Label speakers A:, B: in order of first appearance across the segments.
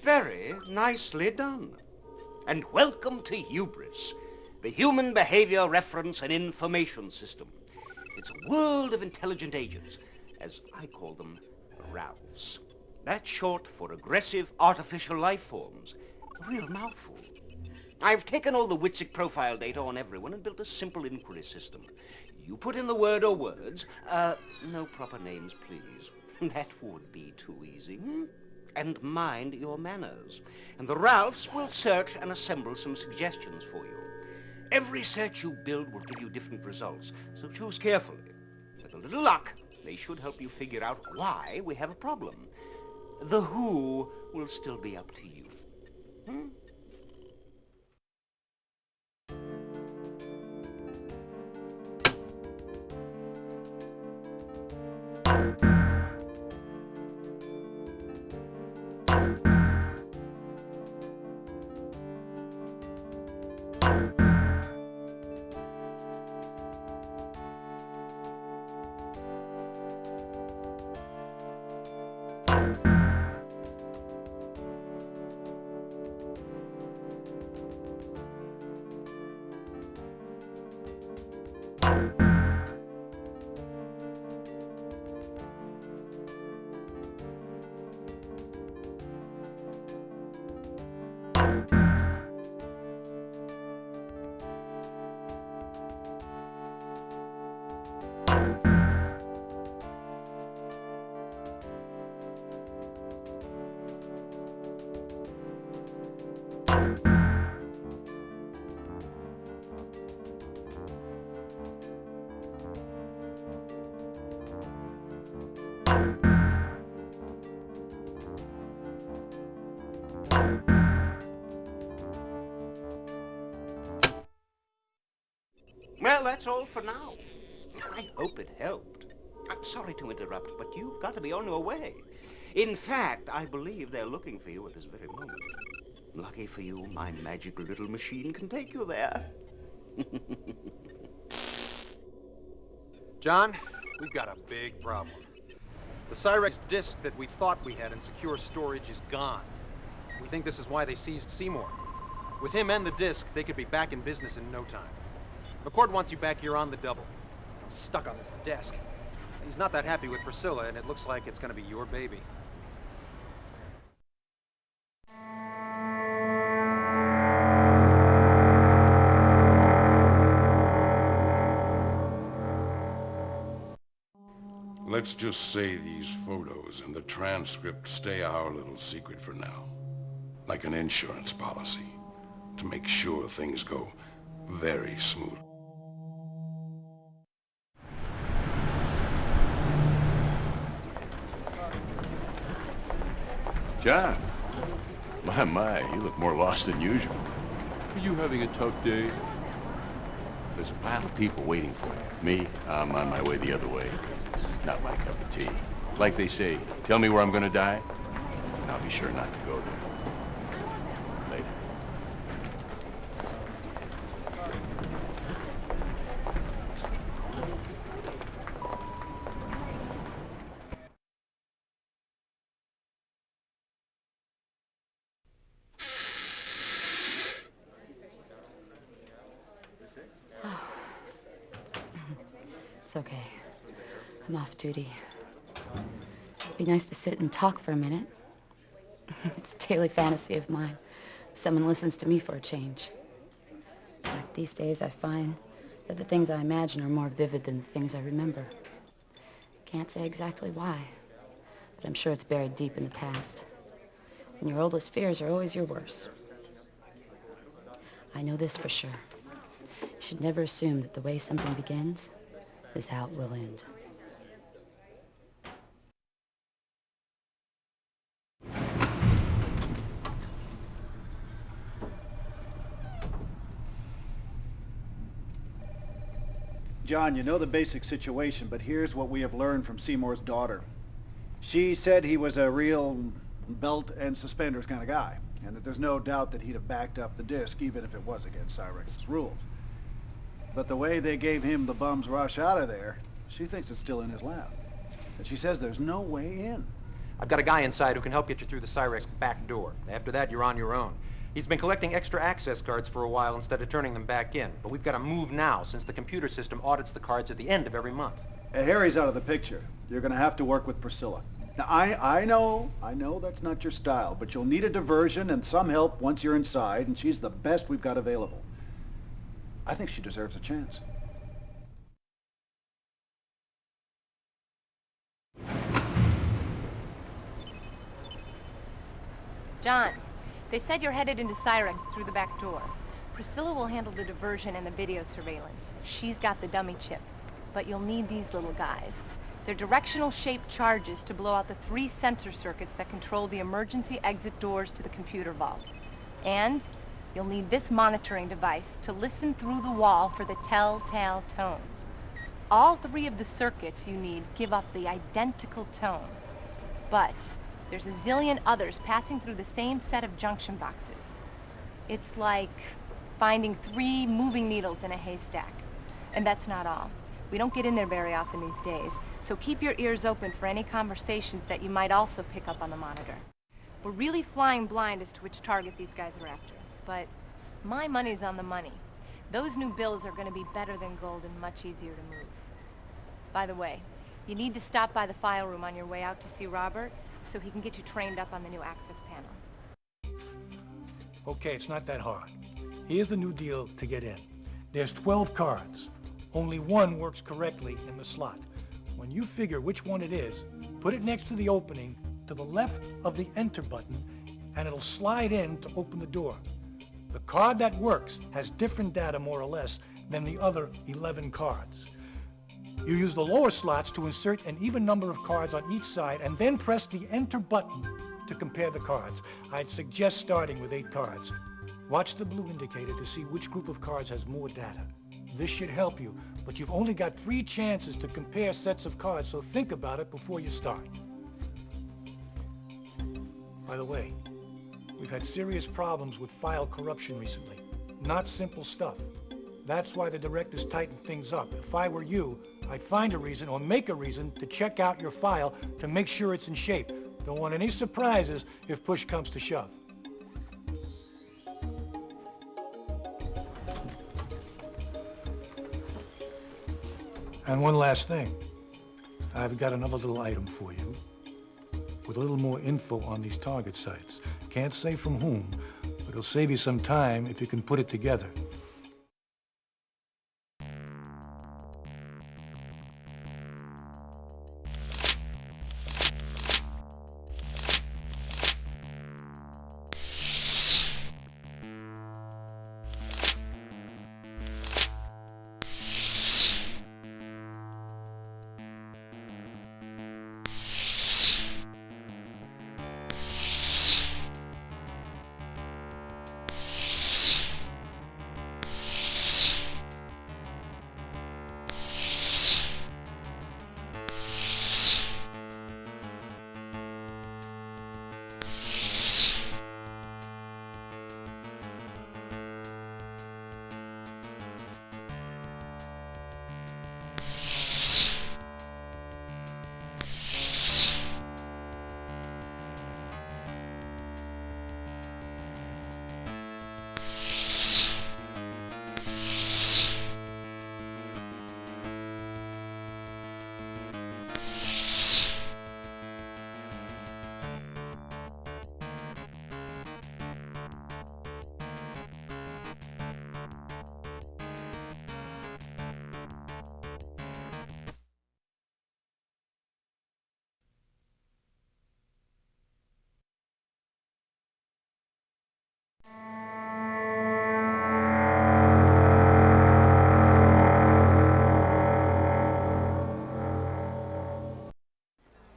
A: Very nicely done. And welcome to Hubris, the Human Behavior Reference and Information System. It's a world of intelligent agents, as I call them, RALs. That's short for aggressive artificial life forms. A real mouthful. I've taken all the WITSEC profile data on everyone and built a simple inquiry system. You put in the word or words, no proper names, please. That would be too easy. And mind your manners. And the Ralphs will search and assemble some suggestions for you. Every search you build will give you different results, so choose carefully. With a little luck, they should help you figure out why we have a problem. The who will still be up to you. Well, that's all for now. I hope it helped. I'm sorry to interrupt, but you've got to be on your way. In fact, I believe they're looking for you at this very moment. Lucky for you, my magical little machine can take you there.
B: John, we've got a big problem. The Cyrex disk that we thought we had in secure storage is gone. We think this is why they seized Seymour. With him and the disk, they could be back in business in no time. McCord wants you back here on the double. I'm stuck on this desk. He's not that happy with Priscilla, and it looks like it's gonna be your baby.
C: Let's just say these photos and the transcript stay our little secret for now. Like an insurance policy, to make sure things go very smooth.
D: John, my, you look more lost than usual.
E: Are you having a tough day?
D: There's a pile of people waiting for you. Me, I'm on my way the other way. It's not my cup of tea. Like they say, tell me where I'm gonna die, and I'll be sure not to go there. Later.
F: It's okay. I'm off duty. It'd be nice to sit and talk for a minute. It's a daily fantasy of mine. Someone listens to me for a change. Like these days, I find that the things I imagine are more vivid than the things I remember. Can't say exactly why, but I'm sure it's buried deep in the past. And your oldest fears are always your worst. I know this for sure. You should never assume that the way something begins is how it will end.
G: John, you know the basic situation, but here's what we have learned from Seymour's daughter. She said he was a real belt and suspenders kind of guy, and that there's no doubt that he'd have backed up the disc, even if it was against Cyrex's rules. But the way they gave him the bum's rush out of there, she thinks it's still in his lap. She says there's no way in.
B: I've got a guy inside who can help get you through the Cyrex back door. After that, you're on your own. He's been collecting extra access cards for a while instead of turning them back in. But we've got to move now, since the computer system audits the cards at the end of every month.
G: Harry's out of the picture. You're going to have to work with Priscilla. Now, I know that's not your style, but you'll need a diversion and some help once you're inside, and she's the best we've got available. I think she deserves a chance.
H: John, they said you're headed into Cyrex through the back door. Priscilla will handle the diversion and the video surveillance. She's got the dummy chip. But you'll need these little guys. They're directional shaped charges to blow out the 3 sensor circuits that control the emergency exit doors to the computer vault. And you'll need this monitoring device to listen through the wall for the telltale tones. All 3 of the circuits you need give off the identical tone. But there's a zillion others passing through the same set of junction boxes. It's like finding 3 moving needles in a haystack. And that's not all. We don't get in there very often these days, so keep your ears open for any conversations that you might also pick up on the monitor. We're really flying blind as to which target these guys are after, but my money's on the money. Those new bills are going to be better than gold and much easier to move. By the way, you need to stop by the file room on your way out to see Robert, so he can get you trained up on the new access panel.
I: Okay, it's not that hard. Here's the new deal to get in. There's 12 cards. Only 1 works correctly in the slot. When you figure which one it is, put it next to the opening to the left of the enter button, and it'll slide in to open the door. The card that works has different data, more or less, than the other 11 cards. You use the lower slots to insert an even number of cards on each side, and then press the enter button to compare the cards. I'd suggest starting with 8 cards. Watch the blue indicator to see which group of cards has more data. This should help you, but you've only got 3 chances to compare sets of cards, so think about it before you start. By the way, we've had serious problems with file corruption recently. Not simple stuff. That's why the directors tightened things up. If I were you, I'd find a reason or make a reason to check out your file to make sure it's in shape. Don't want any surprises if push comes to shove. And one last thing. I've got another little item for you with a little more info on these target sites. Can't say from whom, but it'll save you some time if you can put it together.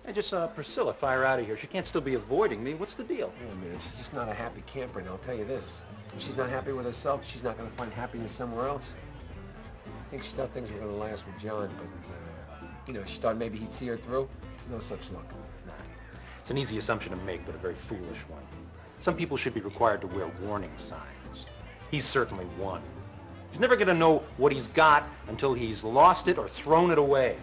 B: I just saw Priscilla fire out of here. She can't still be avoiding me. What's the deal?
J: Yeah, man, she's just not a happy camper, and I'll tell you this. If she's not happy with herself, she's not going to find happiness somewhere else. I think she thought things were going to last with John, but, you know, she thought maybe he'd see her through. No such luck.
B: Nah. It's an easy assumption to make, but a very foolish one. Some people should be required to wear warning signs. He's certainly one. He's never going to know what he's got until he's lost it or thrown it away.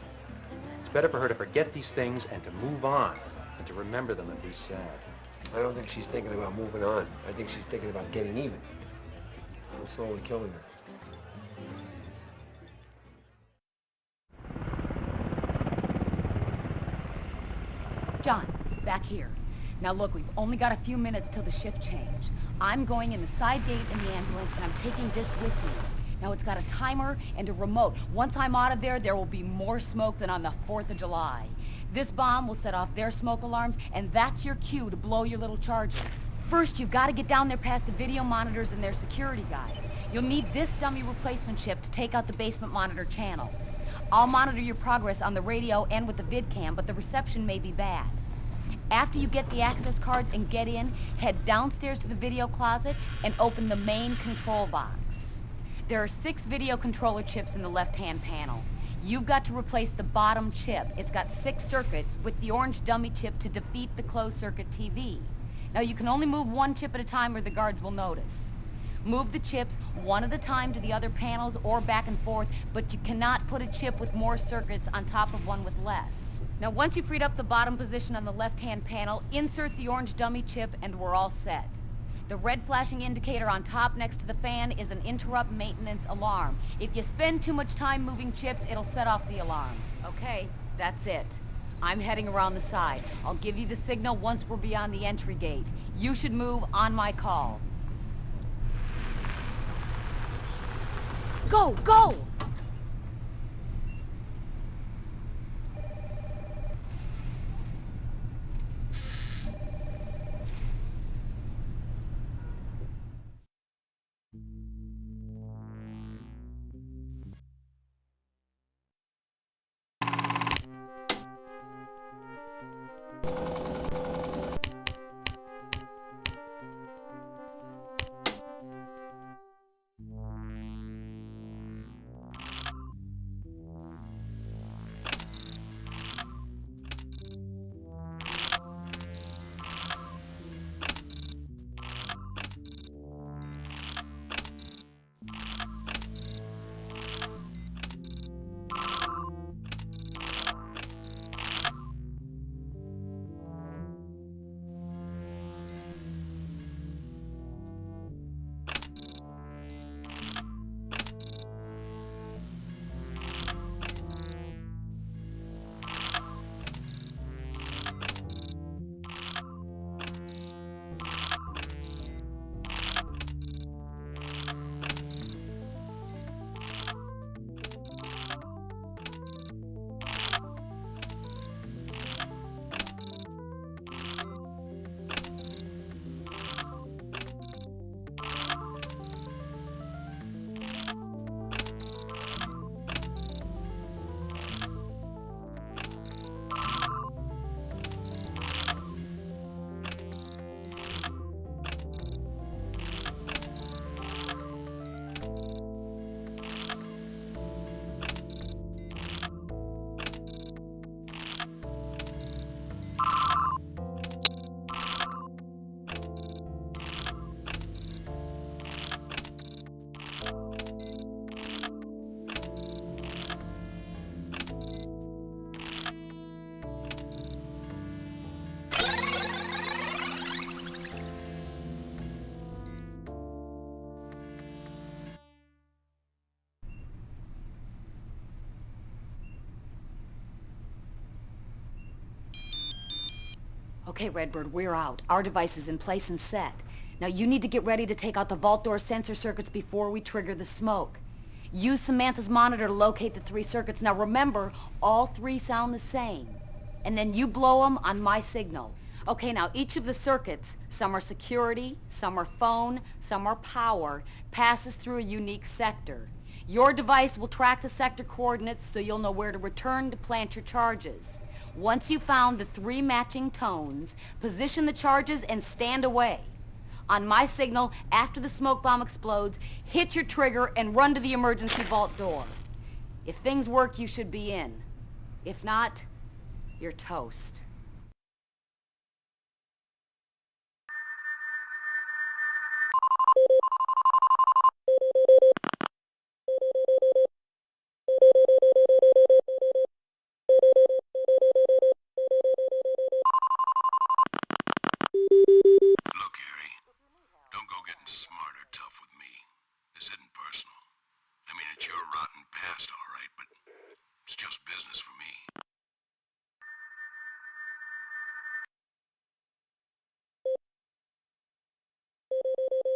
B: It's better for her to forget these things and to move on than to remember them and be sad.
J: I don't think she's thinking about moving on. I think she's thinking about getting even. And slowly killing her.
F: John, back here. Now look, we've only got a few minutes till the shift change. I'm going in the side gate in the ambulance and I'm taking this with me. Now it's got a timer and a remote. Once I'm out of there, there will be more smoke than on the 4th of July. This bomb will set off their smoke alarms and that's your cue to blow your little charges. First, you've got to get down there past the video monitors and their security guys. You'll need this dummy replacement chip to take out the basement monitor channel. I'll monitor your progress on the radio and with the vid cam, but the reception may be bad. After you get the access cards and get in, head downstairs to the video closet and open the main control box. There are 6 video controller chips in the left-hand panel. You've got to replace the bottom chip. It's got 6 circuits with the orange dummy chip to defeat the closed-circuit TV. Now you can only move 1 chip at a time or the guards will notice. Move the chips one at a time to the other panels or back and forth, but you cannot put a chip with more circuits on top of one with less. Now once you've freed up the bottom position on the left-hand panel, insert the orange dummy chip and we're all set. The red flashing indicator on top next to the fan is an interrupt maintenance alarm. If you spend too much time moving chips, it'll set off the alarm. Okay, that's it. I'm heading around the side. I'll give you the signal once we're beyond the entry gate. You should move on my call. Go, go! Okay, Redbird, we're out. Our device is in place and set. Now you need to get ready to take out the vault door sensor circuits before we trigger the smoke. Use Samantha's monitor to locate the 3 circuits. Now remember, all 3 sound the same. And then you blow them on my signal. Okay, now each of the circuits, some are security, some are phone, some are power, passes through a unique sector. Your device will track the sector coordinates so you'll know where to return to plant your charges. Once you've found the 3 matching tones, position the charges and stand away. On my signal, after the smoke bomb explodes, hit your trigger and run to the emergency vault door. If things work, you should be in. If not, you're toast.
C: a rotten past, all right, but it's just business for me.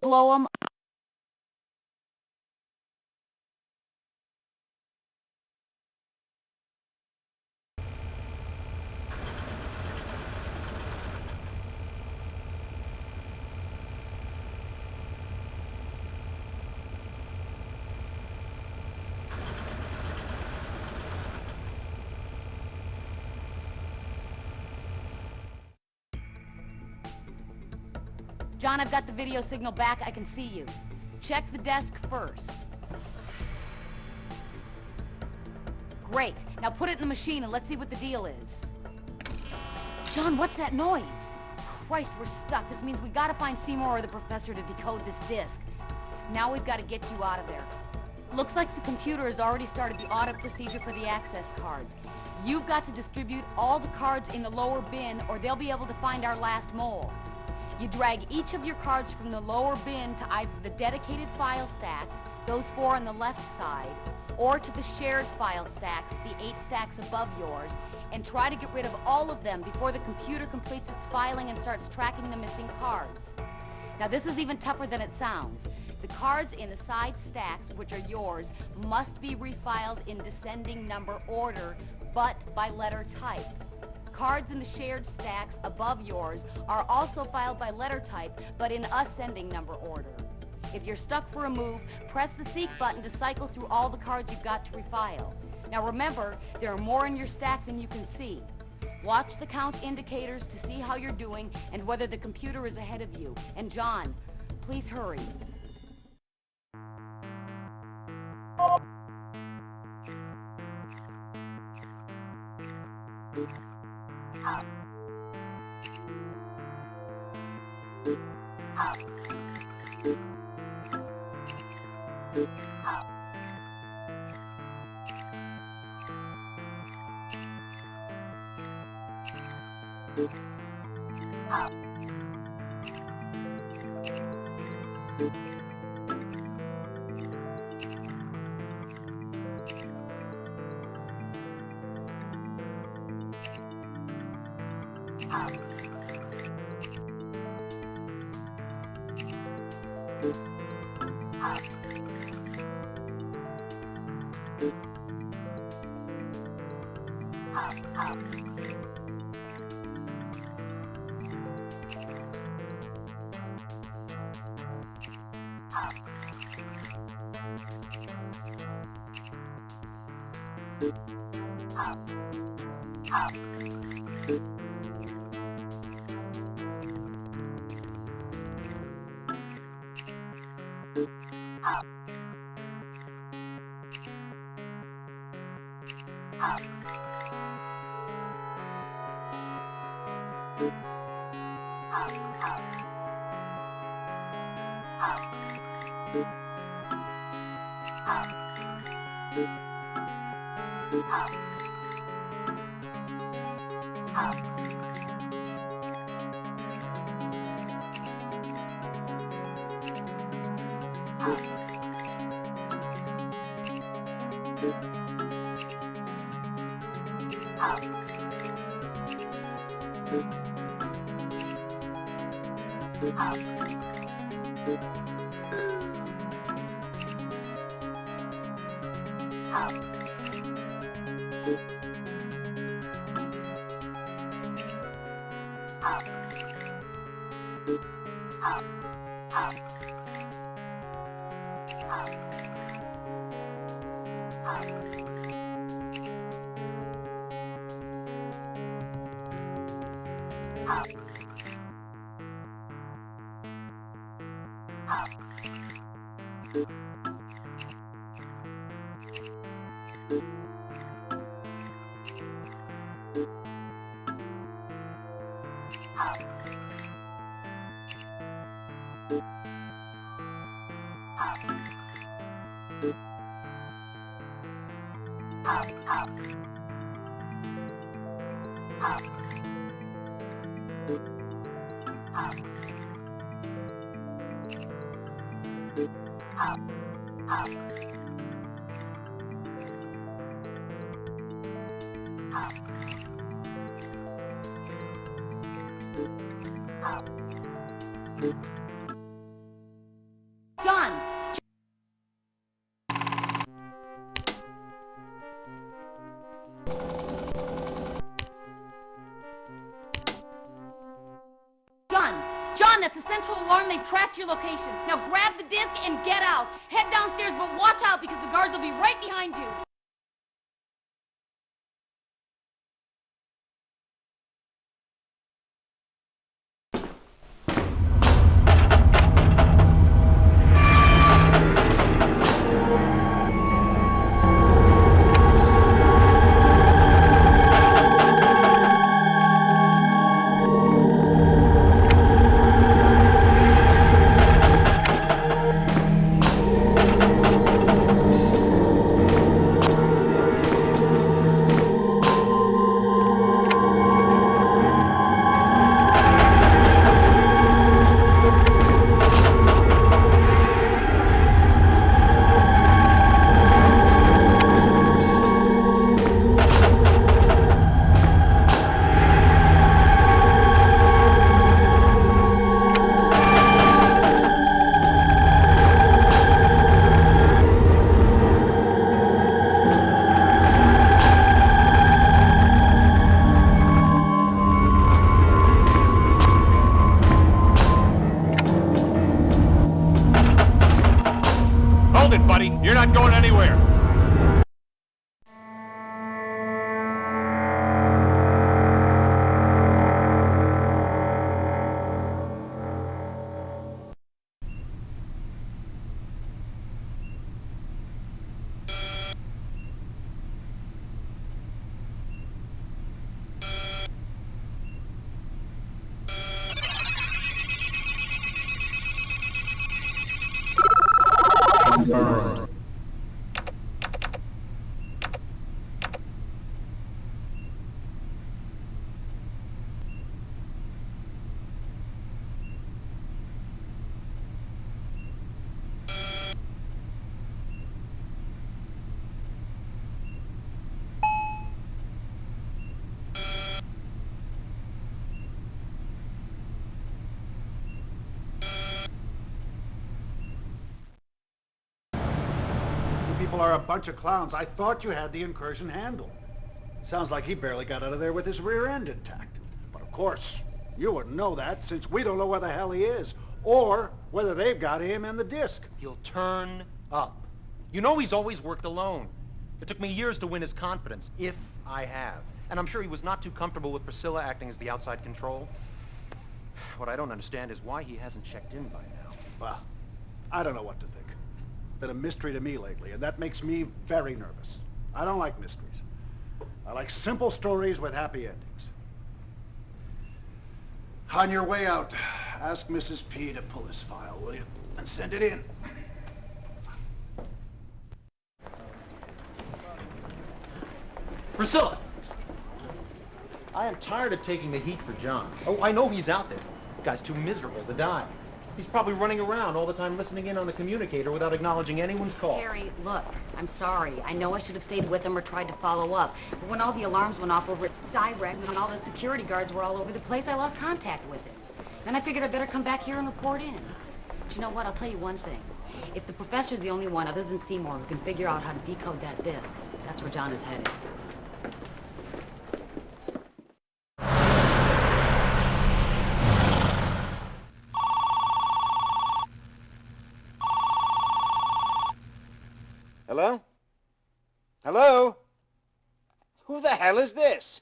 F: Blow 'em. John, I've got the video signal back. I can see you. Check the desk first. Great. Now put it in the machine and let's see what the deal is. John, what's that noise? Christ, we're stuck. This means we gotta find Seymour or the professor to decode this disc. Now we've got to get you out of there. Looks like the computer has already started the audit procedure for the access cards. You've got to distribute all the cards in the lower bin or they'll be able to find our last mole. You drag each of your cards from the lower bin to either the dedicated file stacks, those 4 on the left side, or to the shared file stacks, the 8 stacks above yours, and try to get rid of all of them before the computer completes its filing and starts tracking the missing cards. Now this is even tougher than it sounds. The cards in the side stacks, which are yours, must be refiled in descending number order, but by letter type. Cards in the shared stacks above yours are also filed by letter type, but in ascending number order. If you're stuck for a move, press the seek button to cycle through all the cards you've got to refile. Now remember, there are more in your stack than you can see. Watch the count indicators to see how you're doing and whether the computer is ahead of you. And John, please hurry. John! John, that's the central alarm. They've tracked your location. Now grab the disc and get out. Head downstairs, but watch out because the guards will be right behind you.
D: You're not going anywhere.
K: Confirmed.
G: Are a bunch of clowns. I thought you had the incursion handled. Sounds like he barely got out of there with his rear end intact. But of course, you wouldn't know that since we don't know where the hell he is, or whether they've got him and the disc.
B: He'll turn up. You know he's always worked alone. It took me years to win his confidence, if I have. And I'm sure he was not too comfortable with Priscilla acting as the outside control. What I don't understand is why he hasn't checked in by now.
G: Well, I don't know what to think. Been a mystery to me lately, and that makes me very nervous. I don't like mysteries. I like simple stories with happy endings. On your way out, ask Mrs. P to pull this file, will you? And send it in.
B: Priscilla! I am tired of taking the heat for John. Oh, I know he's out there. The guy's too miserable to die. He's probably running around all the time listening in on the communicator without acknowledging anyone's call.
F: Harry, look, I'm sorry. I know I should have stayed with him or tried to follow up. But when all the alarms went off over at Cyrex and when all the security guards were all over the place, I lost contact with him. Then I figured I'd better come back here and report in. But you know what? I'll tell you one thing. If the professor's the only one other than Seymour who can figure out how to decode that disc, that's where John is headed.
A: Hello? Hello? Who the hell is this?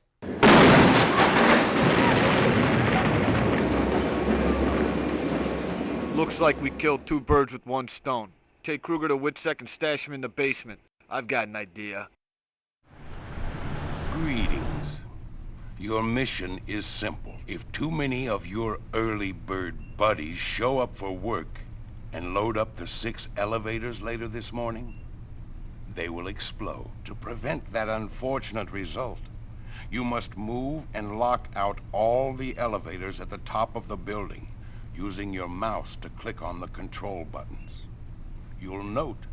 L: Looks like we killed two birds with one stone. Take Krueger to Witsec and stash him in the basement. I've got an idea.
C: Greetings. Your mission is simple. If too many of your early bird buddies show up for work and load up the 6 elevators later this morning, they will explode. To prevent that unfortunate result, you must move and lock out all the elevators at the top of the building using your mouse to click on the control buttons. You'll note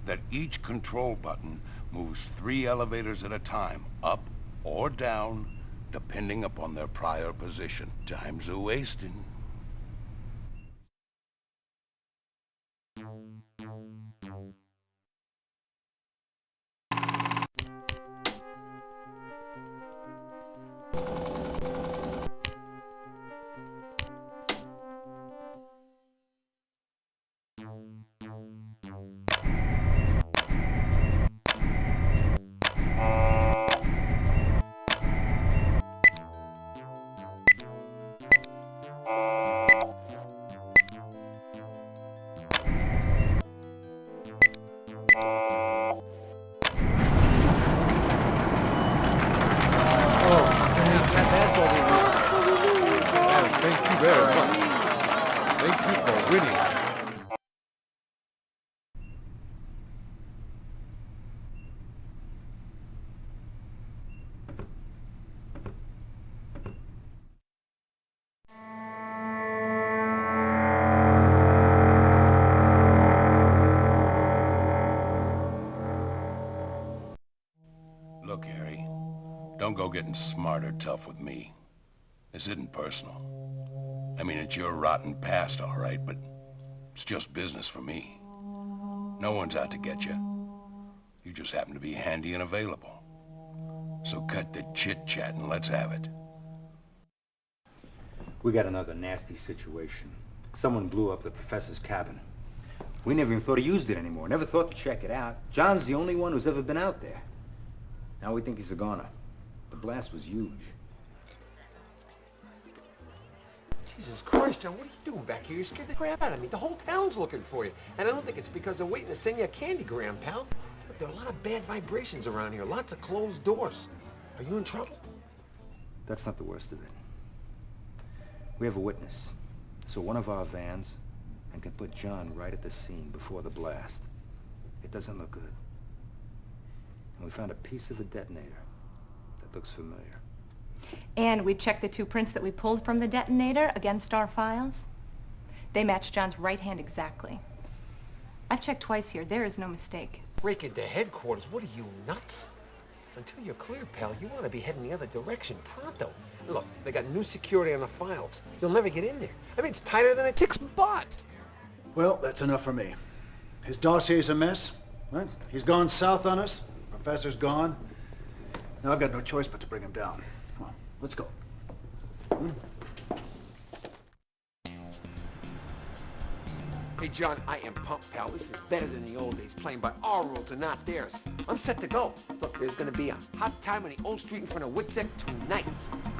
C: that each control button moves 3 elevators at a time, up or down, depending upon their prior position. Time's a-wasting.
G: That's what we need.
E: And thank you very much. Thank you for winning.
C: Look, Harry, don't go getting smart or tough with me. This isn't personal. I mean, it's your rotten past, all right, but it's just business for me. No one's out to get you. You just happen to be handy and available. So cut the chit-chat and let's have it.
K: We got another nasty situation. Someone blew up the professor's cabin. We never even thought he used it anymore. Never thought to check it out. John's the only one who's ever been out there. Now we think he's a goner. The blast was huge.
J: Jesus Christ, John, what are you doing back here? You scared the crap out of me. The whole town's looking for you. And I don't think it's because they're waiting to send you a candygram, pal. Look, there are a lot of bad vibrations around here. Lots of closed doors. Are you in trouble?
K: That's not the worst of it. We have a witness. So one of our vans and can put John right at the scene before the blast. It doesn't look good. And we found a piece of a detonator that looks familiar.
H: And we checked the 2 prints that we pulled from the detonator against our files. They match John's right hand exactly. I've checked twice here. There is no mistake.
J: Break into headquarters? What are you, nuts? Until you're clear, pal, you want to be heading the other direction pronto. Look, they got new security on the files. You'll never get in there. I mean, it's tighter than a tick's butt.
G: Well, that's enough for me. His dossier's a mess. Right? He's gone south on us. Professor's gone. Now I've got no choice but to bring him down. Come on, let's go.
J: Hey, John, I am pumped, pal. This is better than the old days, playing by our rules and not theirs. I'm set to go. Look, there's gonna be a hot time on the old street in front of Witsec tonight.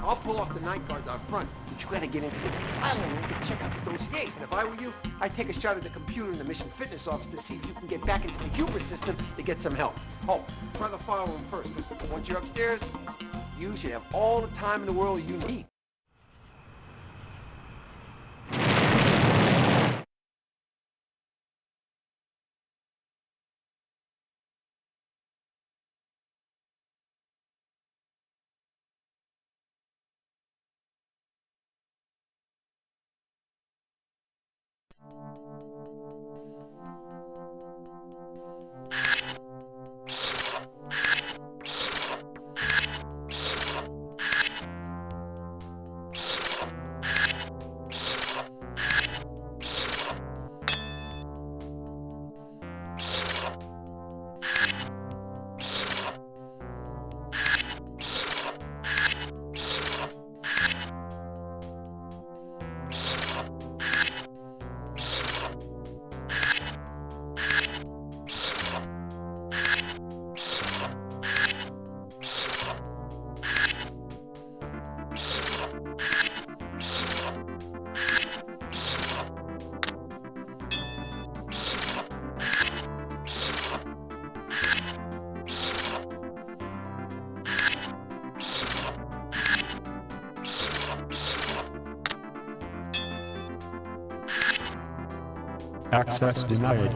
J: I'll pull off the night guards out front, but you gotta get into the island room to check out the dossiers. And if I were you, I'd take a shot at the computer in the mission fitness office to see if you can get back into the hubris system to get some help. Oh, try the file room first. Once you're upstairs, you should have all the time in the world you need.
M: Access denied.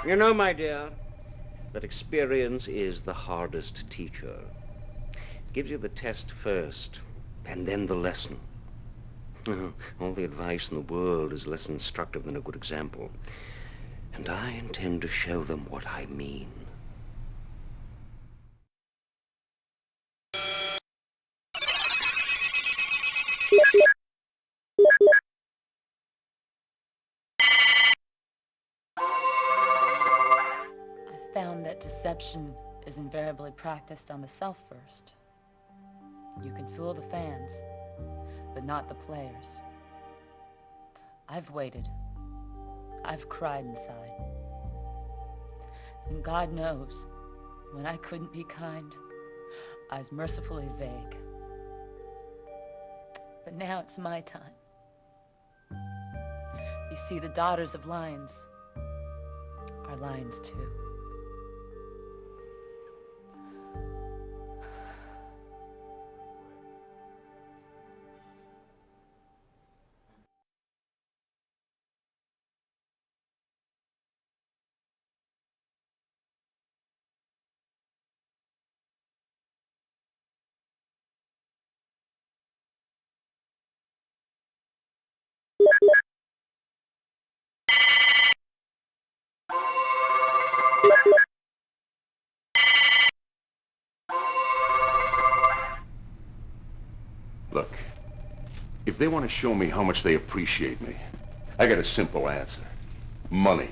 A: You know, my dear, that experience is the hardest teacher. It gives you the test first, and then the lesson. All the advice in the world is less instructive than a good example. And I intend to show them what I mean.
F: I found that deception is invariably practiced on the self first. You can fool the fans, but not the players. I've waited. I've cried inside. And God knows, when I couldn't be kind, I was mercifully vague. But now it's my time. You see, the daughters of lions are lions too.
D: Look, if they want to show me how much they appreciate me, I got a simple answer. Money.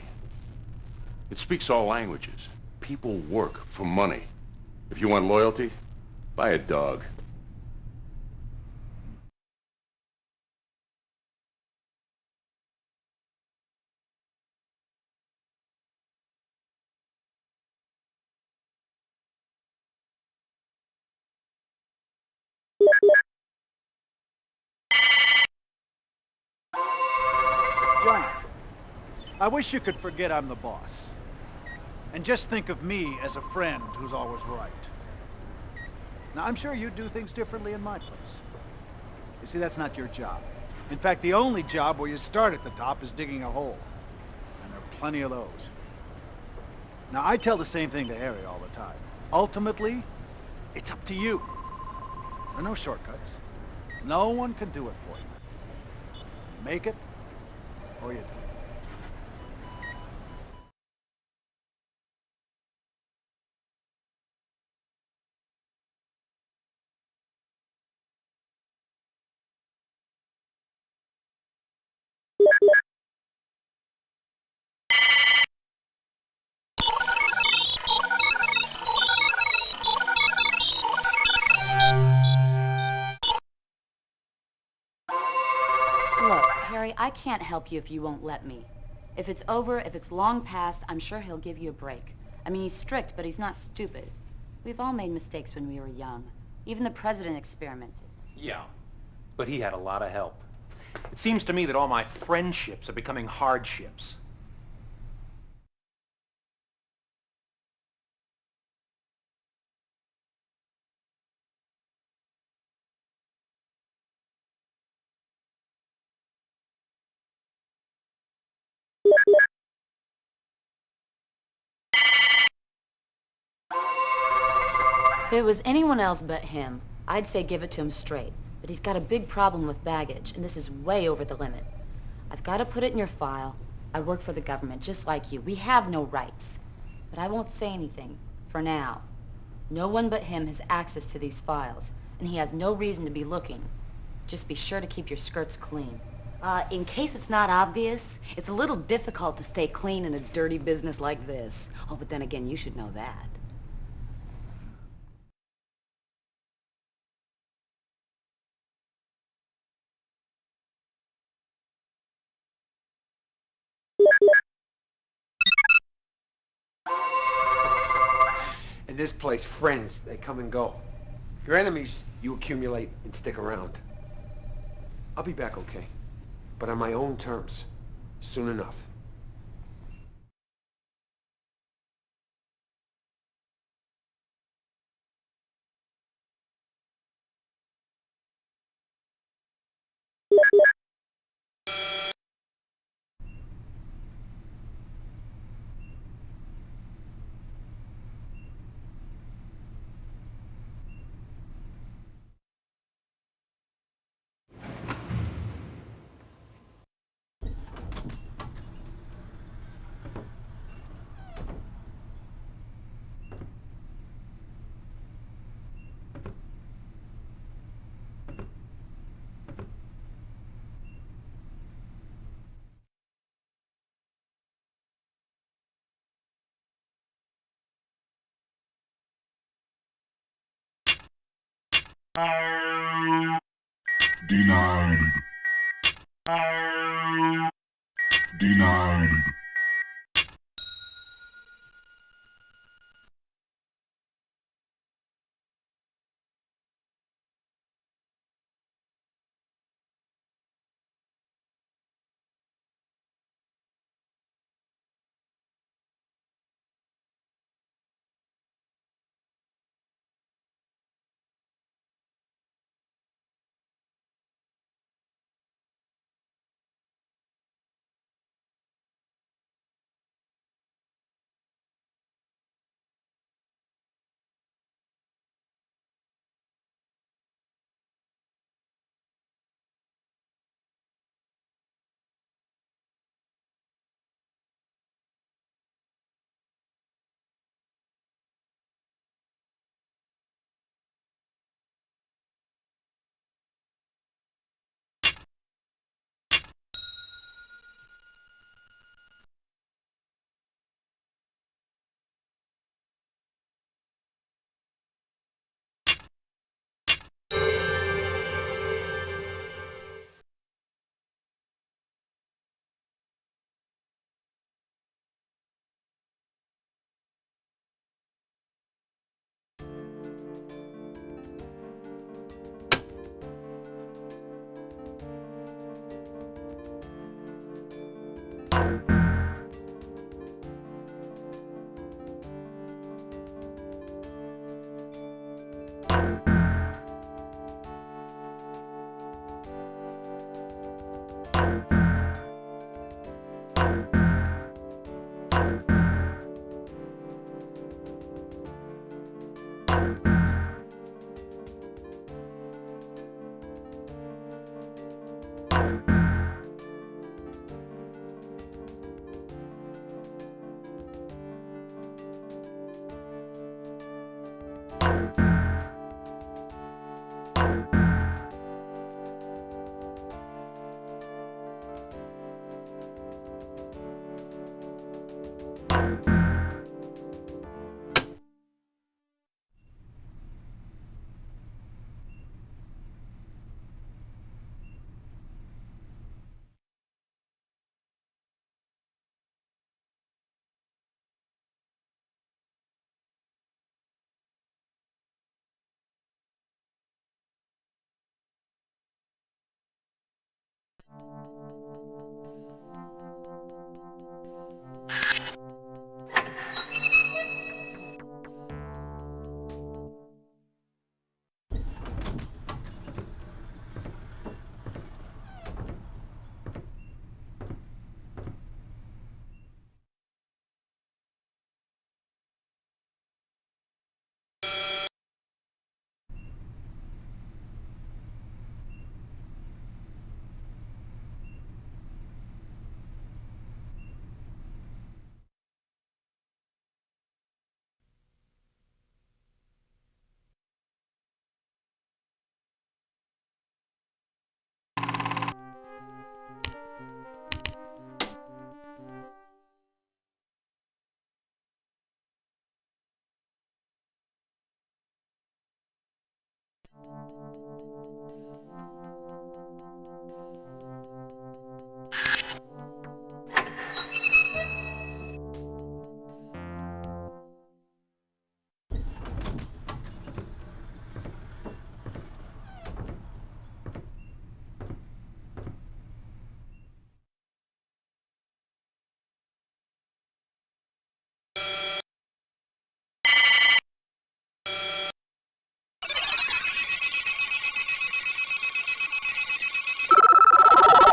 D: It speaks all languages. People work for money. If you want loyalty, buy a dog.
G: John, I wish you could forget I'm the boss. And just think of me as a friend who's always right. Now, I'm sure you'd do things differently in my place. You see, that's not your job. In fact, the only job where you start at the top is digging a hole. And there are plenty of those. Now, I tell the same thing to Harry all the time. Ultimately, it's up to you. There are no shortcuts. No one can do it for you. Make it, or you don't.
F: Look, Harry, I can't help you if you won't let me. If it's over, if it's long past, I'm sure he'll give you a break. I mean, he's strict, but he's not stupid. We've all made mistakes when we were young. Even the president experimented.
B: Yeah, but he had a lot of help. It seems to me that all my friendships are becoming hardships.
F: If it was anyone else but him, I'd say give it to him straight. But he's got a big problem with baggage, and this is way over the limit. I've got to put it in your file. I work for the government, just like you. We have no rights. But I won't say anything, for now. No one but him has access to these files, and he has no reason to be looking. Just be sure to keep your skirts clean.
M: In case it's not obvious, it's a little difficult to stay clean in a dirty business like this. Oh, but then again, you should know that.
J: In this place, friends, they come and go. Your enemies, you accumulate and stick around. I'll be back, okay? But on my own terms. Soon enough.
N: Denied. Denied.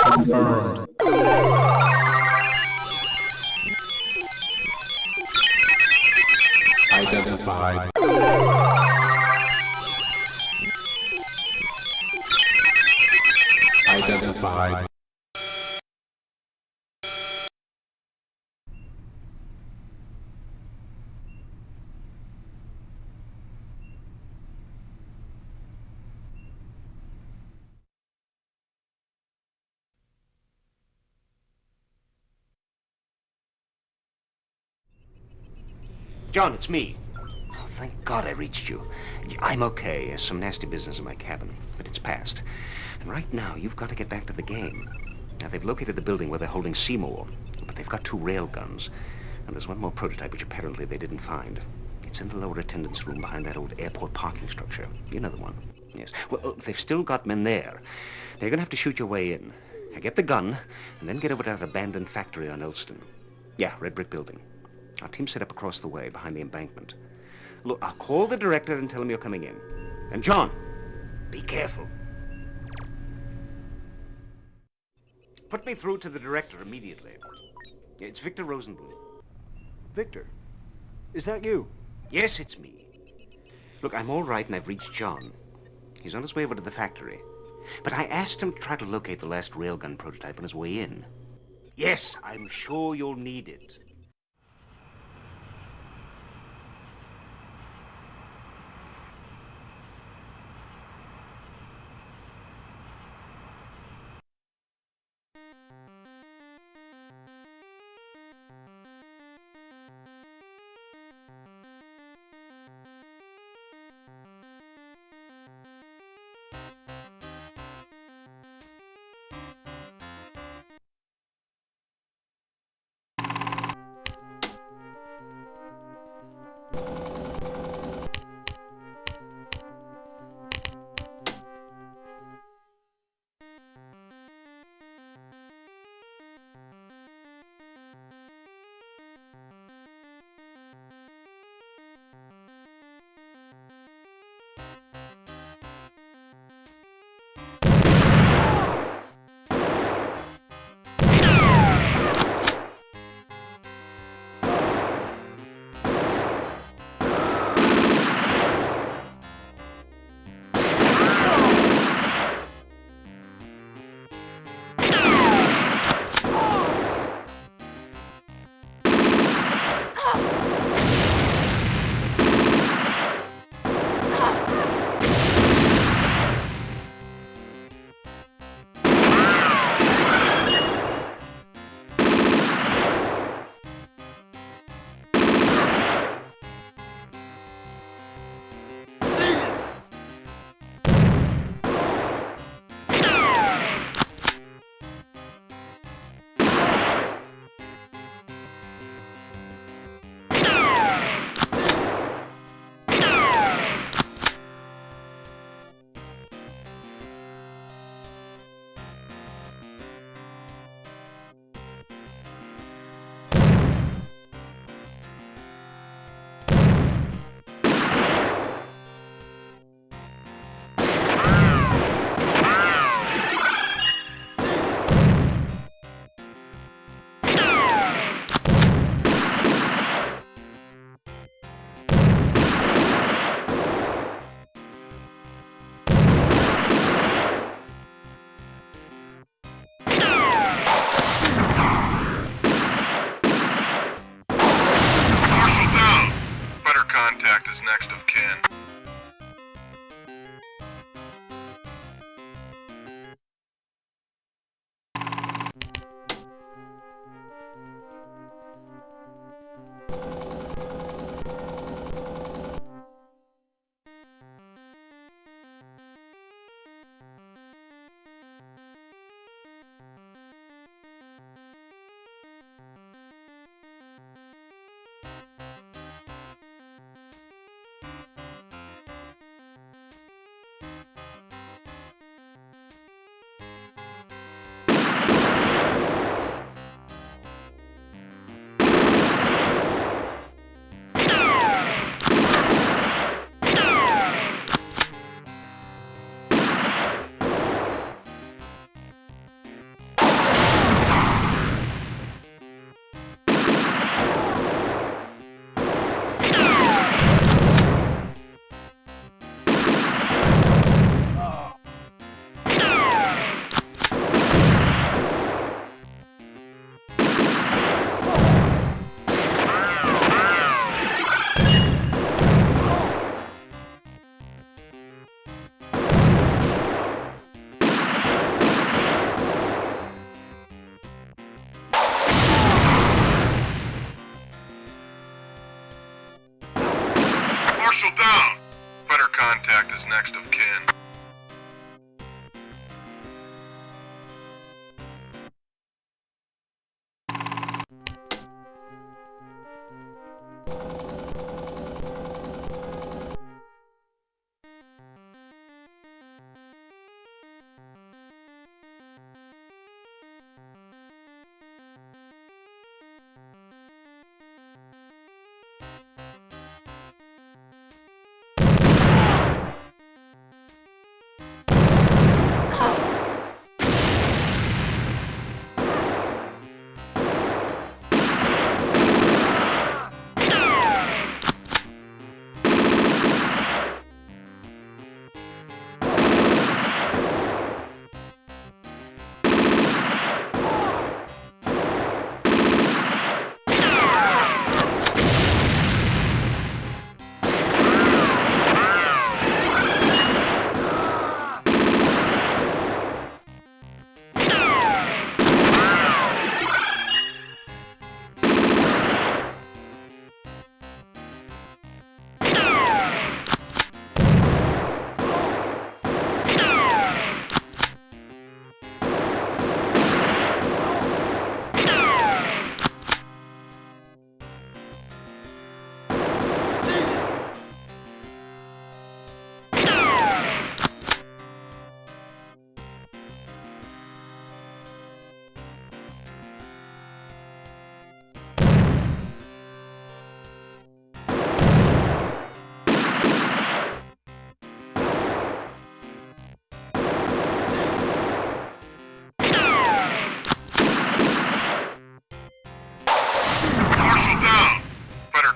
N: Confirmed. Identified. Identified.
A: John, it's me. thank God I reached you. I'm okay. There's some nasty business in my cabin, but it's past. And right now, you've got to get back to the game. Now, they've located the building where they're holding Seymour, but they've got 2 rail guns. And there's one more prototype which apparently they didn't find. It's in the lower attendance room behind that old airport parking structure. You know the one. Yes. Well, they've still got men there. They're going to have to shoot your way in. Now, get the gun, and then get over to that abandoned factory on Elston. Yeah, red brick building. Our team's set up across the way, behind the embankment. Look, I'll call the director and tell him you're coming in. And John, be careful. Put me through to the director immediately. It's Victor Rosenblum.
G: Victor, is that you?
A: Yes, it's me. Look, I'm all right and I've reached John. He's on his way over to the factory. But I asked him to try to locate the last railgun prototype on his way in. Yes, I'm sure you'll need it.
C: Next of kin. down! Better contact is next of kin.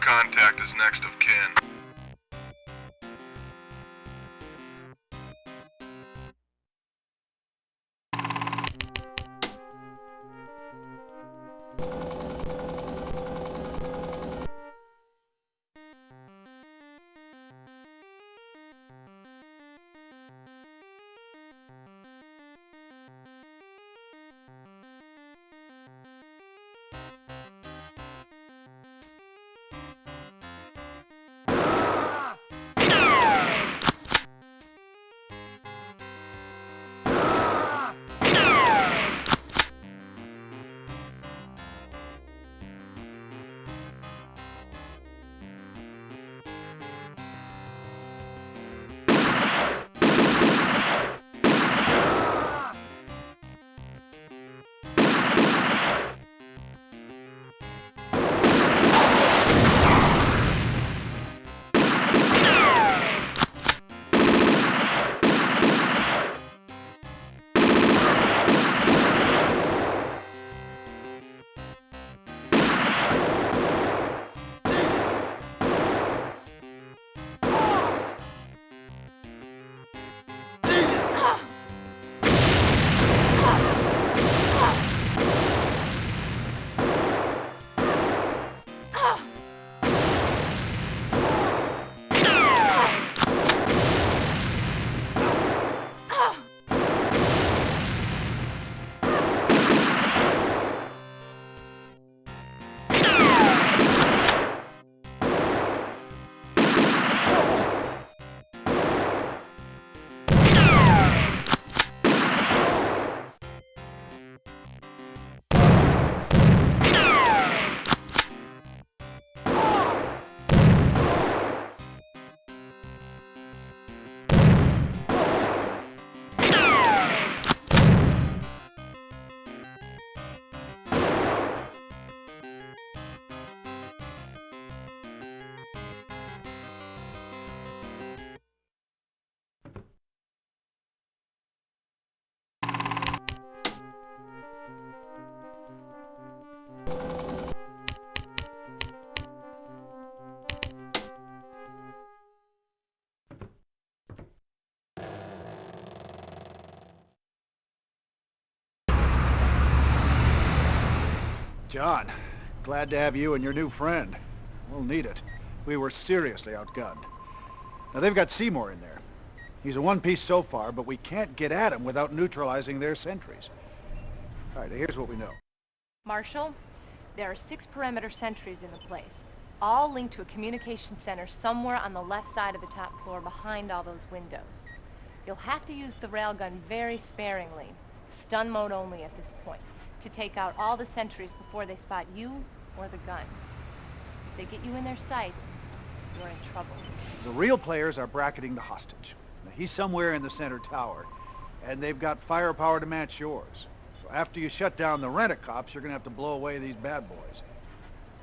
C: Contact is next of kin.
G: John, glad to have you and your new friend. We'll need it. We were seriously outgunned. Now, they've got Seymour in there. He's a one-piece so far, but we can't get at him without neutralizing their sentries. All right, here's what we know.
H: Marshal, there are 6 perimeter sentries in the place. all linked to a communication center somewhere on the left side of the top floor behind all those windows. You'll have to use the railgun very sparingly, stun mode only at this point, to take out all the sentries before they spot you or the gun. If they get you in their sights, you're in trouble.
G: The real players are bracketing the hostage. Now, he's somewhere in the center tower, and they've got firepower to match yours. So after you shut down the rent-a-cops, you're gonna have to blow away these bad boys.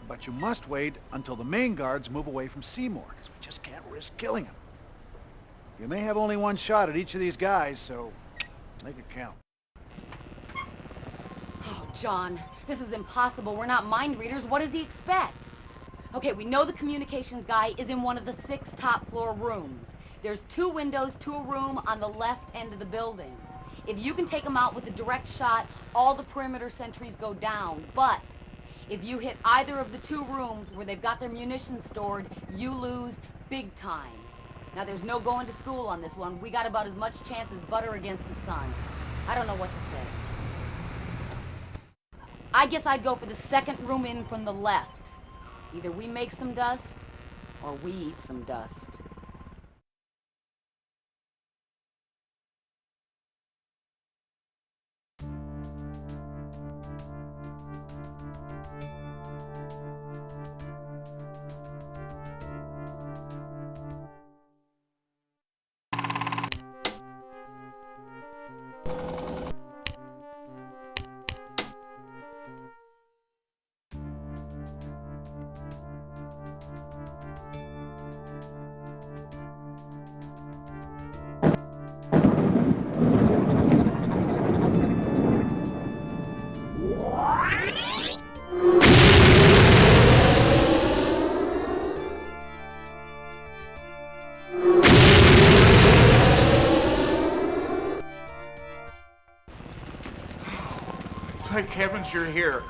G: But you must wait until the main guards move away from Seymour, because we just can't risk killing him. You may have only one shot at each of these guys, so make it count.
M: Oh, John, this is impossible. We're not mind readers. What does he expect? Okay, we know the communications guy is in one of the 6 top floor rooms. There's 2 windows to a room on the left end of the building. If you can take him out with a direct shot, all the perimeter sentries go down. But if you hit either of the 2 rooms where they've got their munitions stored, you lose big time. Now, there's no going to school on this one. We got about as much chance as butter against the sun. I don't know what to say. I guess I'd go for the second room in from the left. Either we make some dust, or we eat some dust.
O: Thank heavens you're here.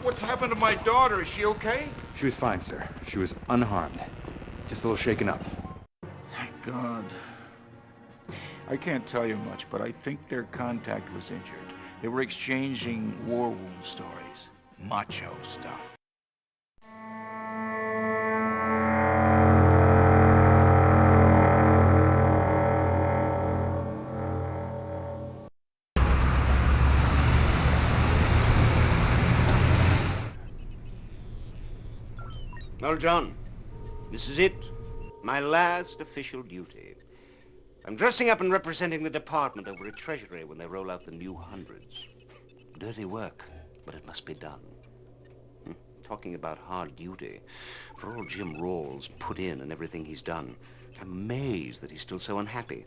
O: What's happened to my daughter? Is she okay?
K: She was fine, sir. She was unharmed. Just a little shaken up.
O: Thank God. I can't tell you much, but I think their contact was injured. They were exchanging war wound stories. Macho stuff.
A: Well, John, this is it. My last official duty. I'm dressing up and representing the department over at Treasury when they roll out the new hundreds. Dirty work, but it must be done. Talking about hard duty, for all Jim Rawls put in and everything he's done, I'm amazed that he's still so unhappy.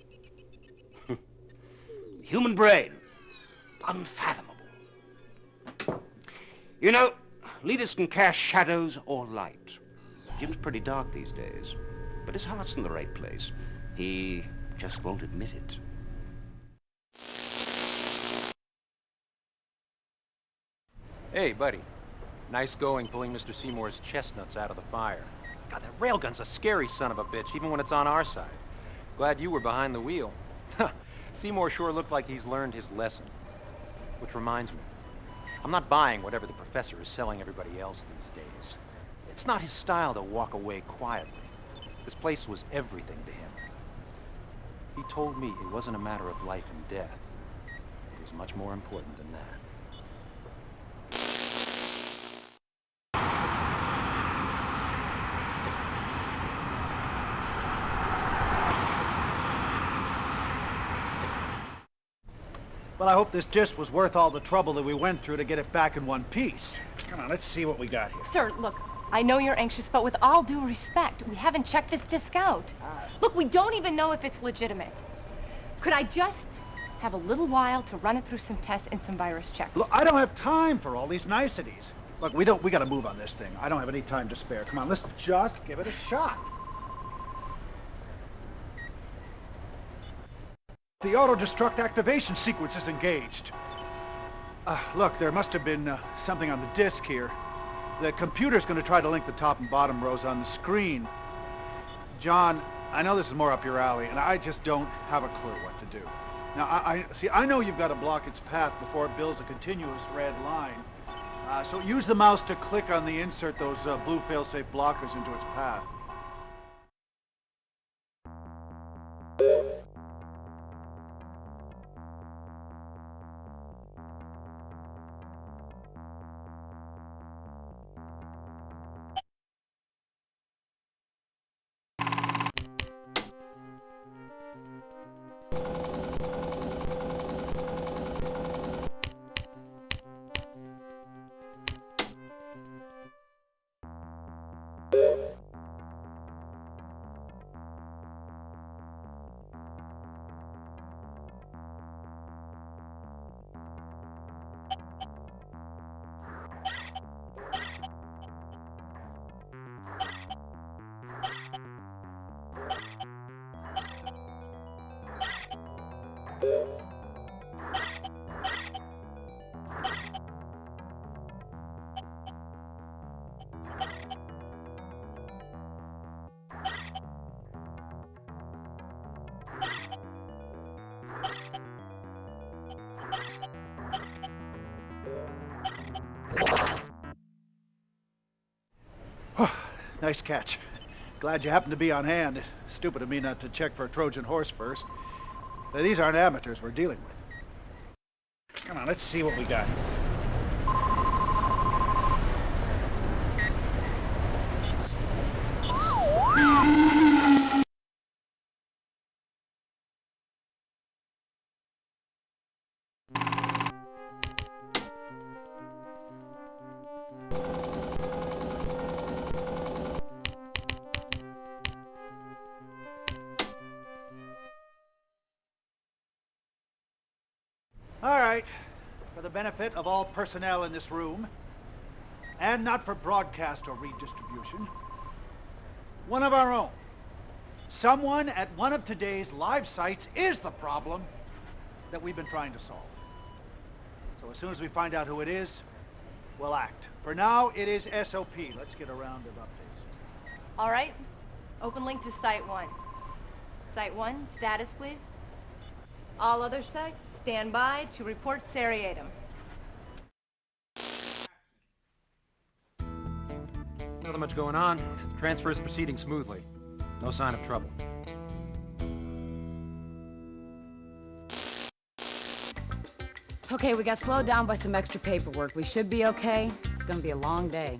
A: Human brain, unfathomable. You know, leaders can cast shadows or light. Jim's pretty dark these days, but his heart's in the right place. He just won't admit it.
B: Hey, buddy. Nice going pulling Mr. Seymour's chestnuts out of the fire. God, that railgun's a scary son of a bitch, even when it's on our side. Glad you were behind the wheel. Seymour sure looked like he's learned his lesson. Which reminds me, I'm not buying whatever the professor is selling everybody else these days. It's not his style to walk away quietly. This place was everything to him. He told me it wasn't a matter of life and death. It was much more important than that.
G: Well, I hope this disc was worth all the trouble that we went through to get it back in one piece. Come on, let's see what we got here.
H: Sir, look, I know you're anxious, but with all due respect, we haven't checked this disc out. Look, we don't even know if it's legitimate. Could I just have a little while to run it through some tests and some virus checks?
G: Look, I don't have time for all these niceties. Look, we gotta move on this thing. I don't have any time to spare. Come on, let's just give it a shot. The auto-destruct activation sequence is engaged. Look, there must have been something on the disk here. The computer's going to try to link the top and bottom rows on the screen. John, I know this is more up your alley, and I just don't have a clue what to do. Now, I know you've got to block its path before it builds a continuous red line. So use the mouse to click on the insert those blue failsafe blockers into its path. Nice catch. Glad you happened to be on hand. Stupid of me not to check for a Trojan horse first. Now, these aren't amateurs we're dealing with. Come on, let's see what we got. All right, for the benefit of all personnel in this room, and not for broadcast or redistribution, one of our own, someone at one of today's live sites is the problem that we've been trying to solve. So as soon as we find out who it is, we'll act. For now, it is SOP. Let's get a round of updates.
H: All right, open link to Site 1. Site 1, status please. All other sites, stand by to report seriatim.
B: Nothing much going on. The transfer is proceeding smoothly. No sign of trouble.
M: Okay, we got slowed down by some extra paperwork. We should be okay. It's gonna be a long day.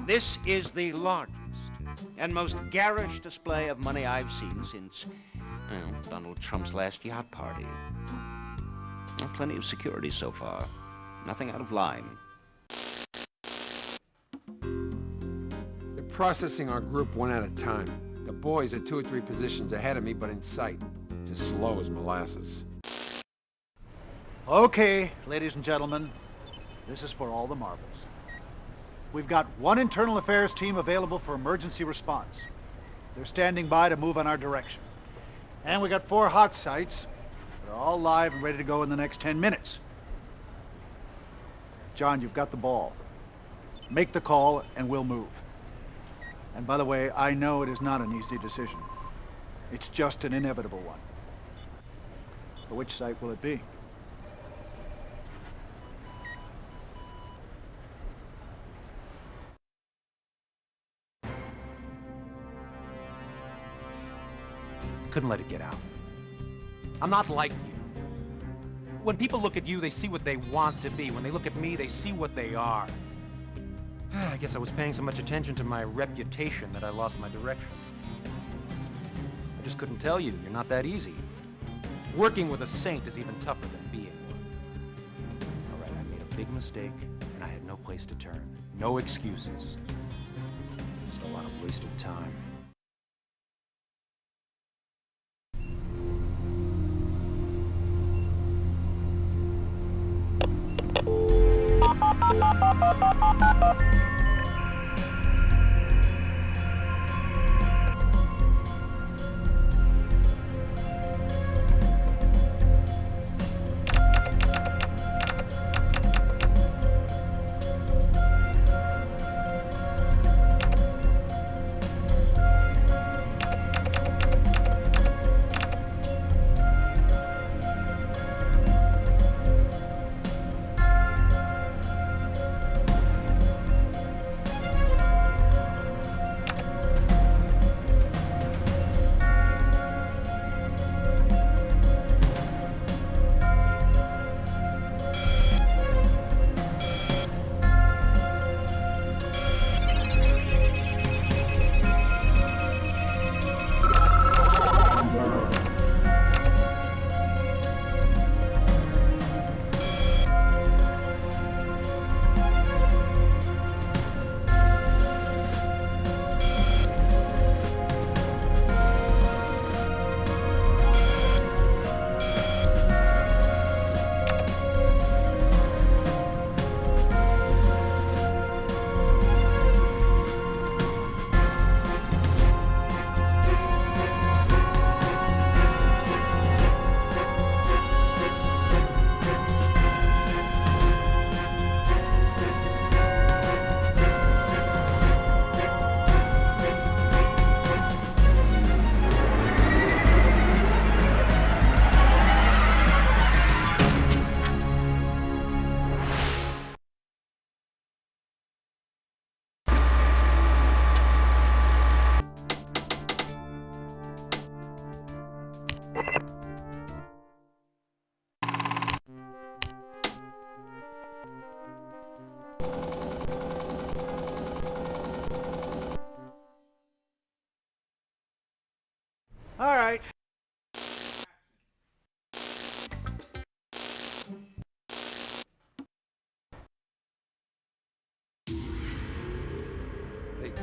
A: This is the largest and most garish display of money I've seen since, well, Donald Trump's last yacht party. Plenty of security so far. Nothing out of line.
J: They're processing our group one at a time. The boys are 2 or 3 positions ahead of me, but in sight. It's as slow as molasses.
G: Okay, ladies and gentlemen, this is for all the marbles. We've got one internal affairs team available for emergency response. They're standing by to move in our direction. And we got 4 hot sites that are all live and ready to go in the next 10 minutes. John, you've got the ball. Make the call and we'll move. And by the way, I know it is not an easy decision. It's just an inevitable one. For which site will it be?
B: Couldn't let it get out. I'm not like you. When people look at you, they see what they want to be. When they look at me, they see what they are. I guess I was paying so much attention to my reputation that I lost my direction. I just couldn't tell you. You're not that easy. Working with a saint is even tougher than being one. All right, I made a big mistake, and I had no place to turn. No excuses. Just a lot of wasted time.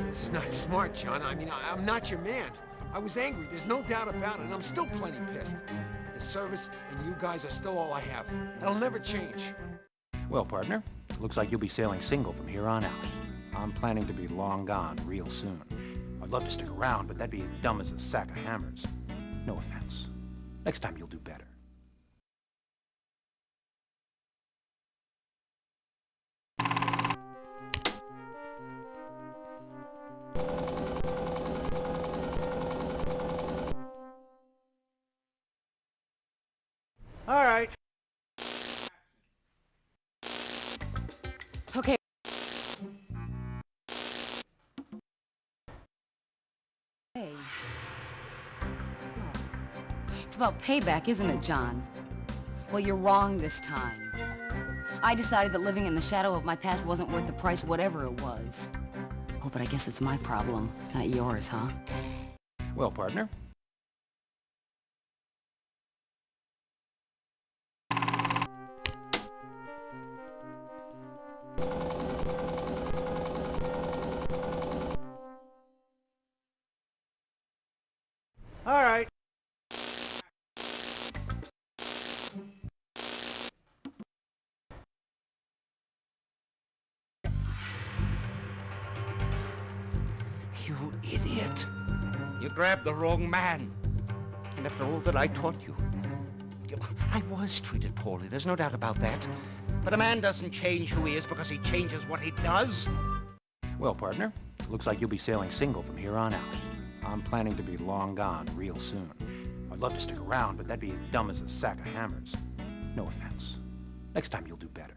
J: This is not smart, John. I mean, I'm not your man. I was angry, there's no doubt about it, and I'm still plenty pissed. The service and you guys are still all I have. That'll never change.
K: Well, partner, looks like you'll be sailing single from here on out. I'm planning to be long gone real soon. I'd love to stick around, but that'd be dumb as a sack of hammers. No offense. Next time you'll do better.
A: All right.
M: Okay. Hey. It's about payback, isn't it, John? Well, you're wrong this time. I decided that living in the shadow of my past wasn't worth the price, whatever it was. Oh, but I guess it's my problem, not yours, huh?
K: Well, partner,
A: All right. You idiot. You grabbed the wrong man. And after all that I taught you, I was treated poorly, there's no doubt about that. But a man doesn't change who he is because he changes what he does.
K: well, partner, looks like you'll be sailing single from here on out. I'm planning to be long gone real soon. I'd love to stick around, but that'd be dumb as a sack of hammers. No offense. Next time you'll do better.